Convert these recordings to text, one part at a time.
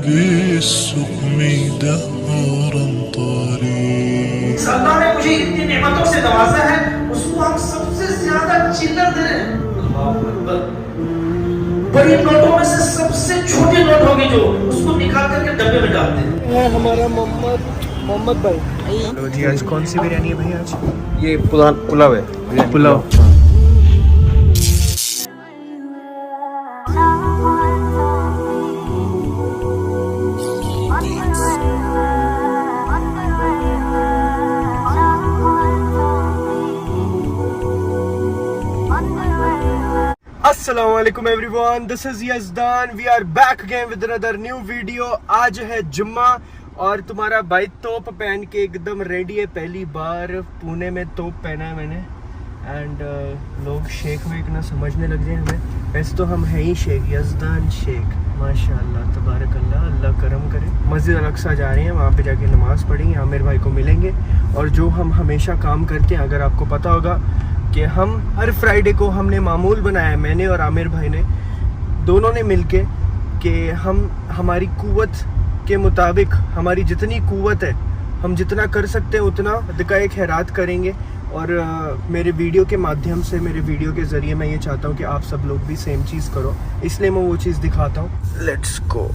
بالسقم دهرا طريق. اللہ نے مجھے اتنی نعمتوں سے نوازا ہے، اس کو ہم سب سے زیادہ چلر دے رہے ہیں. اللہ اکبر. بڑی نوٹوں میں سے سب سے چھوٹی نوٹ ہوگی جو اس کو نکال کر کے ڈبے میں ڈالتے ہیں. ہمارا محمد بھائی. جی آج کون سی بریانی ہے بھائی؟ آج یہ پلاؤ ہے. پلاؤ. السلام علیکم everyone, this is Yazdan. We are back again with another new video. آج ہے جمعہ اور تمہارا بھائی توپ پہن کے ایک دم ریڈی ہے. پہلی بار پونے میں توپ پہنا ہے میں نے. اینڈ لوگ شیخ ویک نہ سمجھنے لگ جائیں ہمیں. ویسے تو ہم ہیں ہی شیخ، یزدان شیخ. ماشاء اللہ تبارک اللہ، اللہ کرم کرے. مسجد الاقصیٰ جا رہے ہیں، وہاں پہ جا کے نماز پڑھیں گے، عامر بھائی کو ملیں گے. اور جو ہم ہمیشہ کام کرتے ہیں، اگر آپ کو پتہ ہوگا کہ ہم ہر فرائیڈے کو ہم نے معمول بنایا ہے، میں نے اور عامر بھائی نے دونوں نے مل کے، کہ ہم ہماری قوت کے مطابق، ہماری جتنی قوت ہے ہم جتنا کر سکتے ہیں اتنا صدقہ خیرات کریں گے. اور میرے ویڈیو کے مادھیم سے، میرے ویڈیو کے ذریعے میں یہ چاہتا ہوں کہ آپ سب لوگ بھی سیم چیز کرو، اس لیے میں وہ چیز دکھاتا ہوں. Let's go.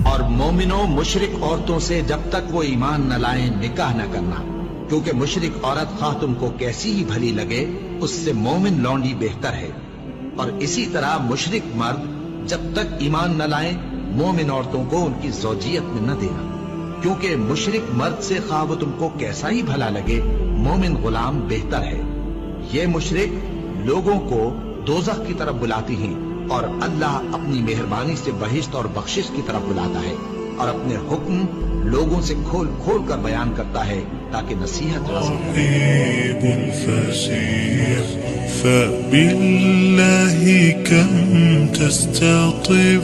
اور مومنوں مشرک عورتوں سے جب تک وہ ایمان نہ لائیں نکاح نہ کرنا، کیونکہ مشرک عورت خواہ تم کو کیسی ہی بھلی لگے اس سے مومن لونڈی بہتر ہے. اور اسی طرح مشرک مرد جب تک ایمان نہ لائیں مومن عورتوں کو ان کی زوجیت میں نہ دینا، کیونکہ مشرک مرد سے خواہ وہ تم کو کیسا ہی بھلا لگے مومن غلام بہتر ہے. یہ مشرک لوگوں کو دوزخ کی طرف بلاتی ہیں، اور اللہ اپنی مہربانی سے بہشت اور بخشش کی طرف بلاتا ہے، اور اپنے حکم لوگوں سے کھول کھول کر بیان کرتا ہے تاکہ نصیحت حاصل کرے. رقيب فسيح فبالله كم تستطب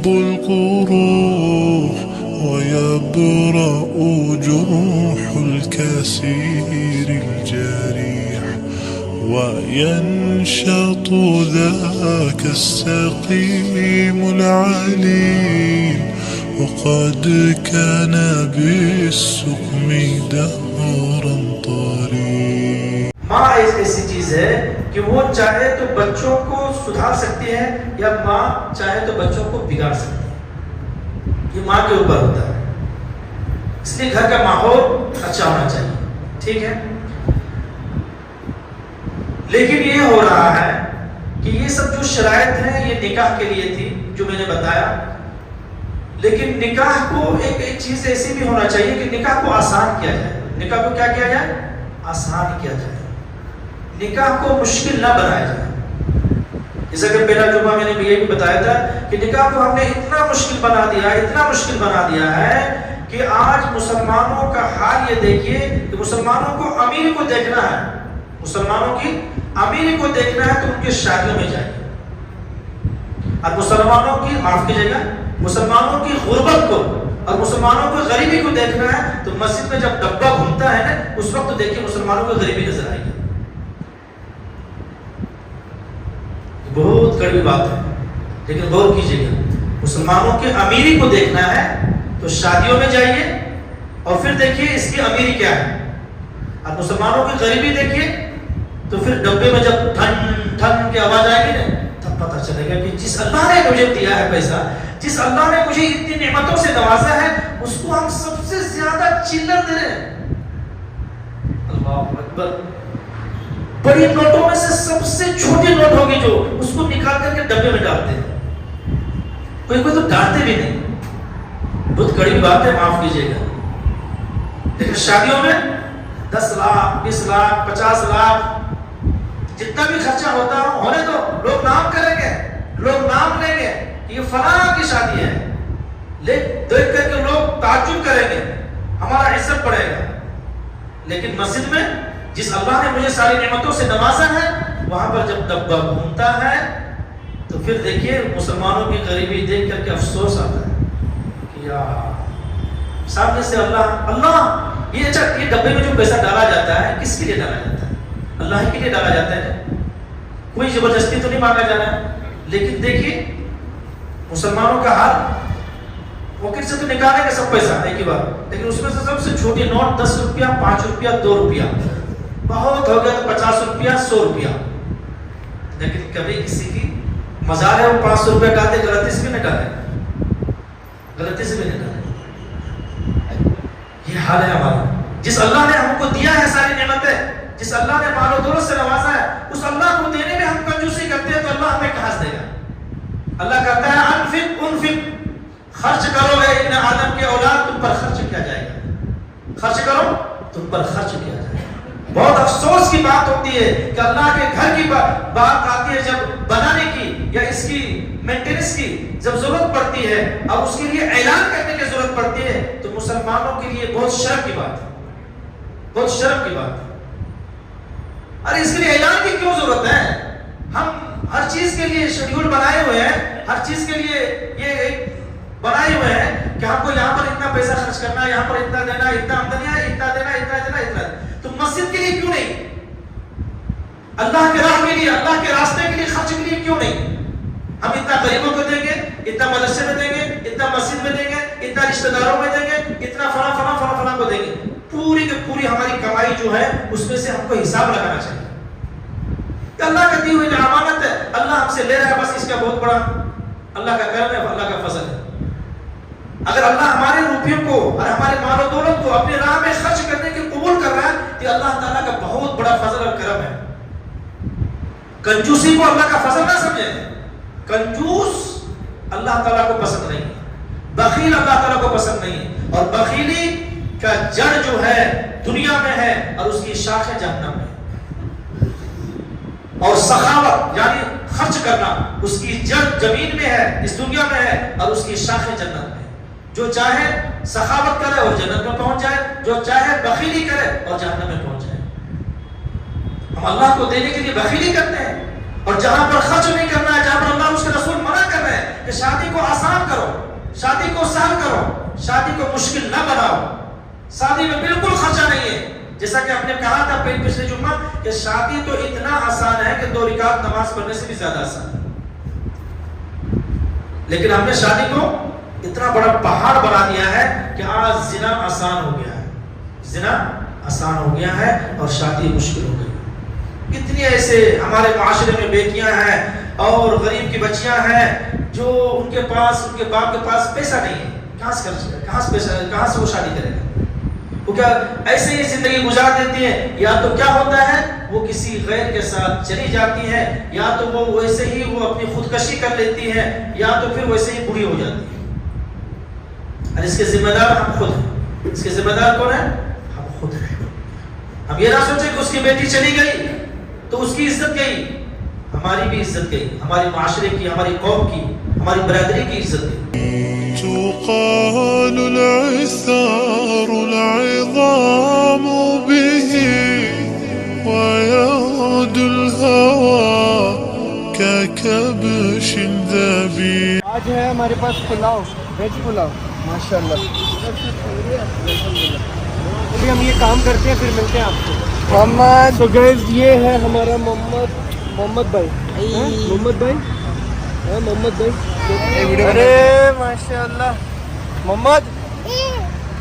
القروح ويبرأ جروح الكثير الجريح وينشط ذاك السقيم العليل وقد كان بالسقم دهرا طريق. ماں ایسی چیز ہے کہ وہ چاہے تو بچوں کو سدھار سکتی ہے، یا ماں چاہے تو بچوں کو بگاڑ سکتی ہے. یہ ماں کے اوپر ہوتا ہے. اس لیے گھر کا ماحول اچھا ہونا چاہیے، ٹھیک ہے. لیکن یہ ہو رہا ہے کہ یہ سب جو شرائط ہیں یہ نکاح کے لیے تھی جو میں نے بتایا، لیکن نکاح کو ایک چیز ایسی بھی ہونا چاہیے کہ نکاح کو آسان کیا جائے. نکاح کو کیا کیا جائے؟ آسان کیا جائے. نکاح کو مشکل نہ بنایا جائے. جیسا کہ پہلا جمعہ میں نے یہ بھی بتایا تھا کہ نکاح کو ہم نے اتنا مشکل بنا دیا ہے، اتنا مشکل بنا دیا ہے کہ آج مسلمانوں کا حال یہ دیکھیے کہ مسلمانوں کو امیر کو دیکھنا ہے، مسلمانوں کی امیر کو دیکھنا ہے تو ان کے شادیوں میں جائیں. اور مسلمانوں کی، معاف کیجیے گا، مسلمانوں کی غربت کو اور مسلمانوں کی غریبی کو دیکھنا ہے تو مسجد میں جب ڈبہ گھومتا ہے نا اس وقت دیکھیے مسلمانوں کو غریبی نظر آئے گی. بہت کڑوی بات ہے، لیکن غور کیجیے گا. مسلمانوں کی امیری کو دیکھنا ہے تو شادیوں میں جائیے اور پھر دیکھیے اس کی امیری کیا ہے. اور مسلمانوں کی غریبی دیکھیے تو پھر ڈبے میں جب ٹھن ٹھن کی آواز آئے گی نا تب پتہ چلے گا کہ جس اللہ نے مجھے دیا ہے پیسہ، جس اللہ نے مجھے اتنی نعمتوں سے نوازا ہے، اس کو ہم سب سے زیادہ چلر دے رہے ہیں. اللہ اکبر. بڑی نوٹوں میں سے سب سے چھوٹی نوٹ ہوگی جو اس کو نکال کر کے ڈبے میں ڈالتے ہیں. کوئی تو ڈالتے بھی نہیں. بہت کڑی بات ہے، معاف کیجیے گا. لیکن شادیوں میں 10 لاکھ 20 لاکھ 50 لاکھ جتنا بھی خرچہ ہوتا ہے ہونے دو. لوگ نام کریں گے، لوگ نام لیں گے کہ یہ فلاں کی شادی ہے، دیکھ کر کے لوگ تعجب کریں گے، ہمارا عزت بڑھے گا. لیکن مسجد میں جس اللہ نے مجھے ساری نعمتوں سے نوازا ہے وہاں پر جب ڈبہ گھومتا ہے تو پھر دیکھیے مسلمانوں کی غریبی دیکھ کر کے افسوس آتا ہے کہ یار سامنے سے اللہ یہ اچھا یہ ڈبے میں جو پیسہ ڈالا جاتا ہے کس کے لیے ڈالا جاتا ہے؟ اللہ ہی کے لیے ڈالا جاتا ہے. کوئی زبردستی تو نہیں مانگا جا رہا ہے. لیکن دیکھیے مسلمانوں کا حال، پاکٹ निकालेंगे सब पैसा एक ही बार, लेकिन उसमें से सबसे छोटी नोट 10 रुपया, 5 रुपया, 2 रुपया, बहुत हो गया तो 50 रुपया, 100 रुपया। लेकिन कभी किसी की मजाल है वो 500 रुपया डालते, गलती से भी निकाले, गलती से भी निकाले। ये हाल है हमारा। जिस अल्लाह ने हमको दिया है सारी नेमतें, जिस अल्लाह ने मालो दौलत से नवाजा है, उस अल्लाह को देने में हम कंजूसी करते हैं तो अल्लाह हमें कहाँ से देगा? अल्लाह कहता है अनफिक उनफिक, खर्च करो है इब्न आदम के औलाद, तुम पर खर्च किया जाएगा, खर्च करो तुम पर खर्च किया जाएगा। बहुत अफसोस की बात होती है कि अल्लाह के घर की बात आती है जब बनाने की या इसकी मेंटेनेंस की जब जरूरत पड़ती है और उसके लिए ऐलान करने की जरूरत पड़ती है, तो मुसलमानों के लिए बहुत शर्म की बात है, बहुत शर्म की बात है। अरे इसके लिए ऐलान की क्यों जरूरत है? हम हर चीज के लिए शेड्यूल बनाए हुए हैं, हर चीज के लिए ये बनाए हुए हैं कि हमको यहाँ पर इतना पैसा खर्च करना है, यहाँ पर इतना देना, इतना आमदनी है, इतना देना, इतना देना, इतना। तो मस्जिद के लिए क्यों नहीं? अल्लाह के राह के लिए, अल्लाह के रास्ते के लिए खर्च के लिए क्यों नहीं? हम इतना गरीबों को देंगे, इतना मदरसे में देंगे, इतना मस्जिद में देंगे, इतना रिश्तेदारों में देंगे, इतना फला फला फला फला को देंगे। पूरी की पूरी हमारी कमाई जो है उसमें से हमको हिसाब लगाना चाहिए। अल्लाह का दी हुई जो अमानत है, अल्लाह हमसे ले रहा है, बस इसका बहुत बड़ा अल्लाह का करम है, अल्लाह का फजल है। अगर अल्लाह हमारे रुपयों को और हमारे मालो दौलत को अपनी राह में खर्च करने की कबूल कर रहा है तो अल्लाह ताला का बहुत बड़ा फजल और करम है। कंजूसी को अल्लाह का फजल ना समझे। कंजूस अल्लाह ताला को पसंद नहीं है, बखील अल्लाह ताला को पसंद नहीं है, और बखीली का जड़ जो है दुनिया में है और उसकी शाख है जहन्नम में। और सखावत यानी खर्च करना, उसकी जड़ जमीन में है, इस दुनिया में है, और उसकी शाख है जन्नत में। जो चाहे सखावत करे और जन्नत में पहुंच जाए, जो चाहे बखीली करे और जहन्नम में पहुंच जाए। हम अल्लाह को देने के लिए बखीली करते हैं, और जहां पर खर्च नहीं करना है, जहां पर अल्लाह उसके रसूल मना कर रहे हैं कि शादी को आसान करो, शादी को सहल करो, शादी को मुश्किल ना बनाओ, शादी में बिल्कुल खर्चा नहीं है। जैसा कि आपने कहा था पिछले जुम्मा कि शादी तो इतना आसान है कि 2 रकात नमाज पढ़ने से भी ज्यादा आसान है, लेकिन हमने शादी को इतना बड़ा पहाड़ बना दिया है कि आज जिना आसान हो गया है, जिना आसान हो गया है और शादी मुश्किल हो गई। कितनी ऐसे हमारे माशरे में बेटियां हैं और गरीब की बच्चियां हैं जो उनके पास, उनके बाप के पास पैसा नहीं है, कहाँ से वो शादी करेगा? वो क्या ऐसे ही जिंदगी गुजार देती है, या तो क्या होता है वो किसी गैर के साथ चली जाती है, या तो वो वैसे ही वो अपनी खुदकशी कर लेती है, या तो फिर वैसे ही बूढ़ी हो जाती है। और इसके जिम्मेदार हम खुद हैं। इसके जिम्मेदार कौन है? हम खुद हैं। हम ये ना सोचे कि उसकी बेटी चली गई तो उसकी इज्जत गई, हमारी भी इज्जत गई, हमारे माशरे की, हमारी कौम की, हमारी बरादरी की इज्जत गई। تقال العثار العظام به ويعود الهوى ككبش ذبيح. आज है हमारे पास पुलाव, वेज पुलाव माशाल्लाह। अभी हम ये काम करते हैं, फिर मिलते हैं आपको। मोहम्मद, तो गाइस ये है हमारा मोहम्मद भाई, मोहम्मद भाई, हाँ मोहम्मद भाई। अरे माशाल्लाह मोहम्मद,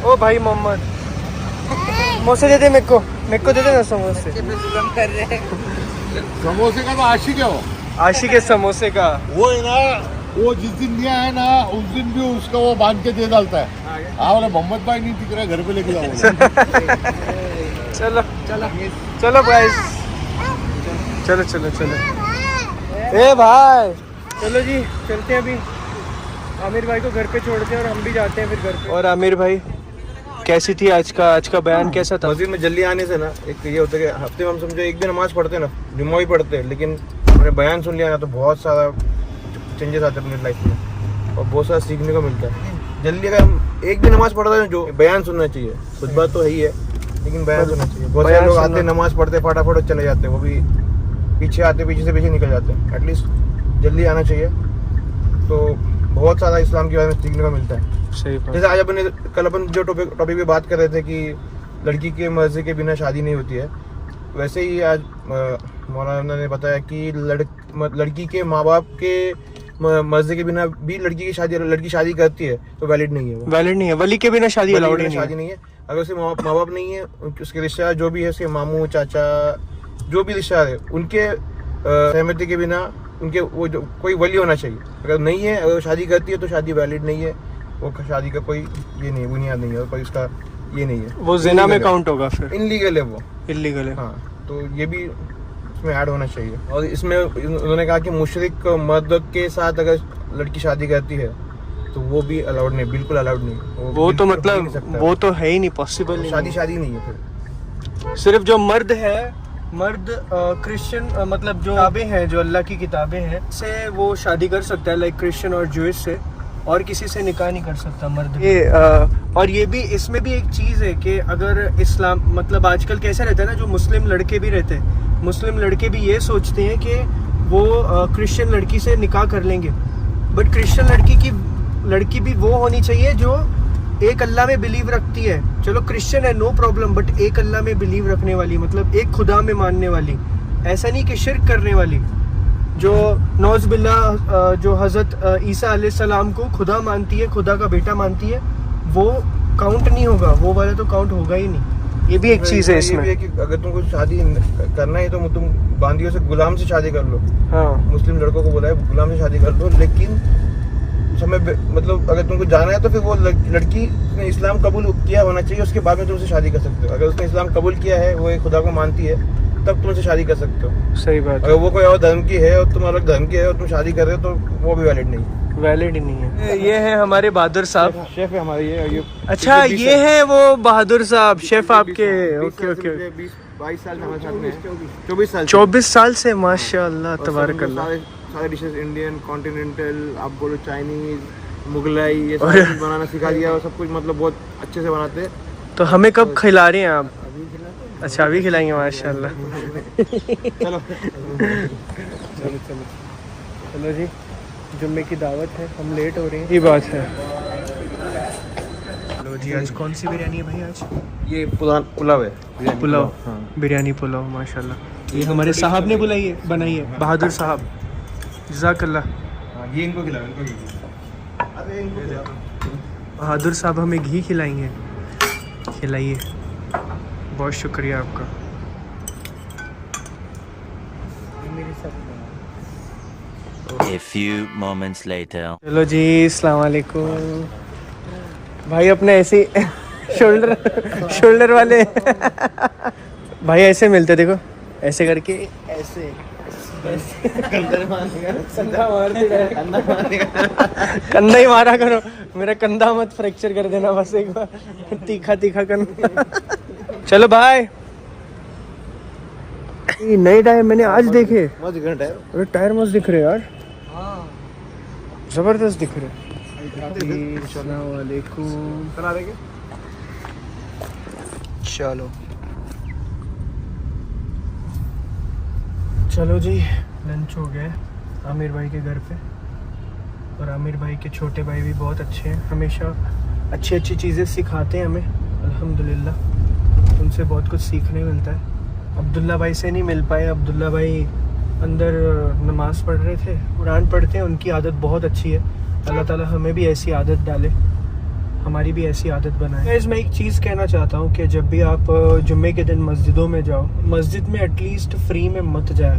ओ भाई मोहम्मद, समोसे दे दे मेरे को दे दे ना समोसे। समोसे का तो आशिक है वो, आशिक है समोसे का। वो है ना, वो जिस दिन दिया है ना उस दिन भी उसका वो बांध के दे डालता है। हाँ बोले मोहम्मद भाई नहीं दिख रहा, घर पे लेके जाओ। चलो चलो चलो गाइस, चलो चलो चलो। ए भाई चलो जी, चलते हैं। अभी आमिर भाई को घर पे छोड़ते हैं और हम भी जाते हैं फिर घर पे। और आमिर भाई कैसी थी आज का बयान, कैसा था? मस्जिद में जल्दी आने से ना एक ये होता है कि हफ्ते में हम समझो एक दिन नमाज पढ़ते हैं ना, जुम्मा भी पढ़ते हैं, लेकिन हमने बयान सुन लिया ना तो बहुत सारा चेंजेस आते हैं अपनी लाइफ में और बहुत सारा सीखने को मिलता है। जल्दी अगर हम एक दिन नमाज पढ़ते हैं जो बयान सुनना चाहिए, कुछ बात तो है ही है, लेकिन बयान सुनना चाहिए। बहुत सारे लोग आते हैं नमाज पढ़ते फटाफट चले जाते हैं, वो भी पीछे आते पीछे से पीछे निकल जाते हैं। एटलीस्ट जल्दी आना चाहिए, तो बहुत सारा इस्लाम के बारे में सीखने को मिलता है। सही। जैसे आज कल अपन जो टॉपिक पे बात कर रहे थे कि लड़की के मर्जी के बिना शादी नहीं होती है, वैसे ही आज मौलाना ने बताया कि लड़की के माँ बाप के मर्जी के बिना भी लड़की शादी करती है तो वैलिड नहीं है वो। वैलिड नहीं है, वली के बिना शादी अलाउड नहीं शादी है। नहीं है। अगर उसके माँ बाप नहीं है, उसके रिश्तेदार जो भी है, उसके मामू चाचा जो भी रिश्तेदार है, उनके सहमति के बिना उनके वो जो कोई वली होना चाहिए। अगर नहीं है, अगर शादी करती है तो शादी वैलिड नहीं है, वो शादी का कोई ये नहीं, बुनियाद नहीं है, कोई उसका ये नहीं है, वो जिना में काउंट होगा, फिर इनलीगल है वो, इलीगल है। हाँ, तो ये भी इसमें ऐड होना चाहिए। और इसमें उन्होंने कहा कि मुशरिक मर्द के साथ अगर लड़की शादी करती है तो वो भी अलाउड नहीं, बिल्कुल अलाउड नहीं। वो तो बिल्कुल हो ही मतलब नहीं सकता। वो तो है ही नहीं, पॉसिबल नहीं। शादी नहीं है फिर। सिर्फ जो मर्द है, मर्द क्रिश्चियन मतलब जो किताबें हैं, जो अल्लाह की किताबें हैं, से वो शादी कर सकता है, लाइक क्रिश्चियन और ज्यूइश से, और किसी से निकाह नहीं कर सकता मर्द। ये और ये भी, इसमें भी एक चीज़ है कि अगर इस्लाम मतलब आजकल कैसे रहता है ना, जो मुस्लिम लड़के भी रहते हैं, मुस्लिम लड़के भी ये सोचते हैं कि वो क्रिश्चियन लड़की से निकाह कर लेंगे, बट क्रिश्चियन लड़की भी वो होनी चाहिए जो एक अल्लाह में बिलीव रखती है। चलो क्रिश्चियन है, नो प्रॉब्लम, बट एक अल्लाह में बिलीव रखने वाली, मतलब एक खुदा में मानने वाली, ऐसा नहीं कि शिर्क करने वाली। जो नौज बिल्लाह जो हज़रत ईसा अलैहिस्सलाम को खुदा मानती है, खुदा का बेटा मानती है, वो काउंट नहीं होगा, वो वाला तो काउंट होगा ही नहीं। ये भी एक चीज़ है इसमें। ये भी है कि अगर तुमको शादी करना है तो तुम बांदियों से, गुलाम से शादी कर लो। हाँ, मुस्लिम लड़कों को बोला है गुलाम से शादी कर लो, लेकिन समय मतलब अगर तुमको जाना है तो फिर वो लड़की ने इस्लाम कबूल किया होना चाहिए, उसके बाद में तुम उससे शादी कर सकते हो। अगर उसने इस्लाम कबूल किया है, वो एक खुदा को मानती है, तब तुम उससे शादी कर सकते हो। सही बात अगर वो कोई और धर्म की है और तुम अलग धर्म की है और तुम शादी कर रहे हो तो वो भी वैलिड नहीं, वैलिड ही नहीं है। ये है हमारे बहादुर साहब, शेफ है हमारे ये। अच्छा ये है वो बहादुर साहब शेफ आपके। ओके ओके, 22 साल से हमारे साथ में है। 24 साल से, माशाअल्लाह, तबारकल्लाह। सारे डिशेस इंडियन, कॉन्टिनेंटल, आप बोलो चाइनीज, मुगलाई, ये सब कुछ बनाना सिखा दिया और सब कुछ मतलब बहुत अच्छे से बनाते हैं। तो हमें कब खिला रहे हैं आप? अच्छा, अभी खिलाएंगे, माशाल्लाह। चलो चलो जी, जुम्मे की दावत है, हम लेट हो रहे हैं, ये बात है। लो जी, आज कौन सी बिरयानी है भाई? आज ये पुलाव है, पुलाव, हाँ। बिरयानी पुलाव, माशाल्लाह। ये हमारे साहब ने बनाई है, बहादुर साहब, जज़ाकल्लाह। ये इनको खिलाओ, इनको बहादुर साहब हमें घी खिलाएंगे, खिलाइए, बहुत शुक्रिया आपका। A few moments later. चलो जी, अस्सलाम वालेकुम भाई। अपने ऐसे शोल्डर वाले भाई ऐसे मिलते, देखो ऐसे करके, ऐसे कंधा ही मारा करो, मेरा कंधा मत फ्रैक्चर कर देना बस एक बार, तीखा कंधा। चलो भाई, नए टायर मैंने आज देखे, अरे टायर मस्त दिख रहे यार, जबरदस्त दिख रहे। अस्सलाम वालेकुम। चलो चलो जी, लंच हो गया आमिर भाई के घर पे, और आमिर भाई के छोटे भाई भी बहुत अच्छे हैं, हमेशा अच्छी चीज़ें सिखाते हैं हमें, अल्हम्दुलिल्लाह उनसे बहुत कुछ सीखने मिलता है। अब्दुल्ला भाई से नहीं मिल पाए, अब्दुल्ला भाई अंदर नमाज़ पढ़ रहे थे, कुरान पढ़ते हैं, उनकी आदत बहुत अच्छी है। अल्लाह ताला हमें भी ऐसी आदत डाले, हमारी भी ऐसी आदत बनाए। मैं एक चीज़ कहना चाहता हूँ कि जब भी आप जुम्मे के दिन मस्जिदों में जाओ, मस्जिद में एटलीस्ट फ्री में मत जाए,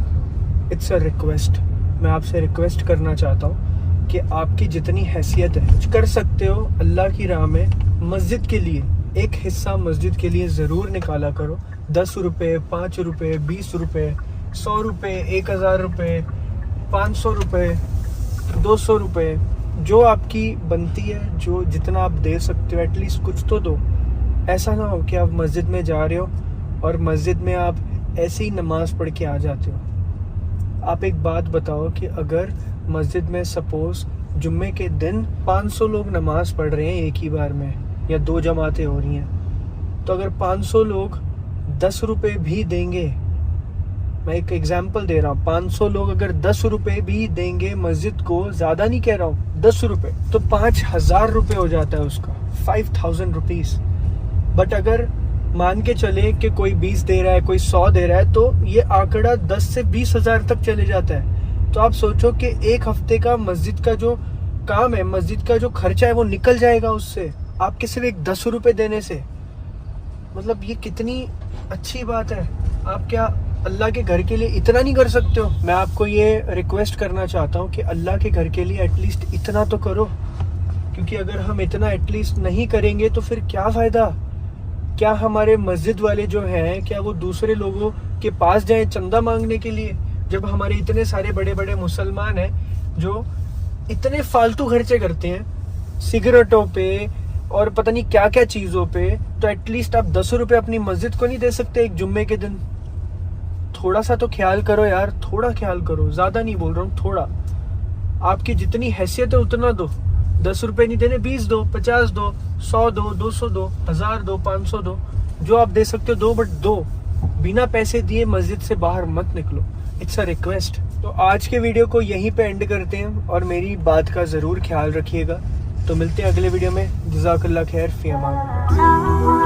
इट्स अ रिक्वेस्ट। मैं आपसे रिक्वेस्ट करना चाहता हूँ कि आपकी जितनी हैसियत है, कुछ कर सकते हो अल्लाह की राह में, मस्जिद के लिए एक हिस्सा मस्जिद के लिए ज़रूर निकाला करो। 10 रुपये, 5 रुपये, 20 रुपये, 100 रुपये, 1000 रुपये, 500 रुपये, 200 रुपये, जो आपकी बनती है, जो जितना आप दे सकते हो, एटलीस्ट कुछ तो दो। ऐसा ना हो कि आप मस्जिद में जा रहे हो और मस्जिद में आप ऐसे ही नमाज़ पढ़ के आ जाते हो। आप एक बात बताओ कि अगर मस्जिद में सपोज़ जुम्मे के दिन 500 लोग नमाज़ पढ़ रहे हैं एक ही बार में, या 2 जमातें हो रही हैं, तो अगर 500 लोग 10 रुपये भी देंगे, मैं एक एग्जांपल दे रहा हूँ, 500 लोग अगर 10 रुपये भी देंगे मस्जिद को, ज़्यादा नहीं कह रहा हूँ, 10 रुपये, तो 5000 रुपये हो जाता है उसका, 5000 रुपीज़। बट अगर मान के चले कि कोई 20 दे रहा है, कोई 100 दे रहा है, तो ये आंकड़ा 10 से 20 हज़ार तक चले जाता है। तो आप सोचो कि एक हफ्ते का मस्जिद का जो काम है, मस्जिद का जो खर्चा है वो निकल जाएगा उससे, आपके सिर्फ एक 10 रुपए देने से। मतलब ये कितनी अच्छी बात है। आप क्या अल्लाह के घर के लिए इतना नहीं कर सकते हो? मैं आपको ये रिक्वेस्ट करना चाहता हूँ कि अल्लाह के घर के लिए एटलीस्ट इतना तो करो, क्योंकि अगर हम इतना एटलीस्ट नहीं करेंगे तो फिर क्या फ़ायदा? क्या हमारे मस्जिद वाले जो हैं, क्या वो दूसरे लोगों के पास जाएं चंदा मांगने के लिए, जब हमारे इतने सारे बड़े बड़े मुसलमान हैं जो इतने फालतू खर्चे करते हैं सिगरेटों पे और पता नहीं क्या क्या चीज़ों पे? तो एटलीस्ट आप 10 रुपये अपनी मस्जिद को नहीं दे सकते एक जुम्मे के दिन? थोड़ा सा तो ख्याल करो यार, थोड़ा ख्याल करो। ज़्यादा नहीं बोल रहा हूँ, थोड़ा। आपकी जितनी हैसियत है उतना दो। 10 रुपये नहीं देने, 20 दो, 50 दो, 100 दो, 200 दो, 1000 दो, 500 दो, जो आप दे सकते हो दो, बट दो। बिना पैसे दिए मस्जिद से बाहर मत निकलो। It's a request. तो आज के वीडियो को यहीं पे एंड करते हैं और मेरी बात का ज़रूर ख्याल रखिएगा। तो मिलते हैं अगले वीडियो में। जज़ाकल्लाह खैर, फ़ी अमान।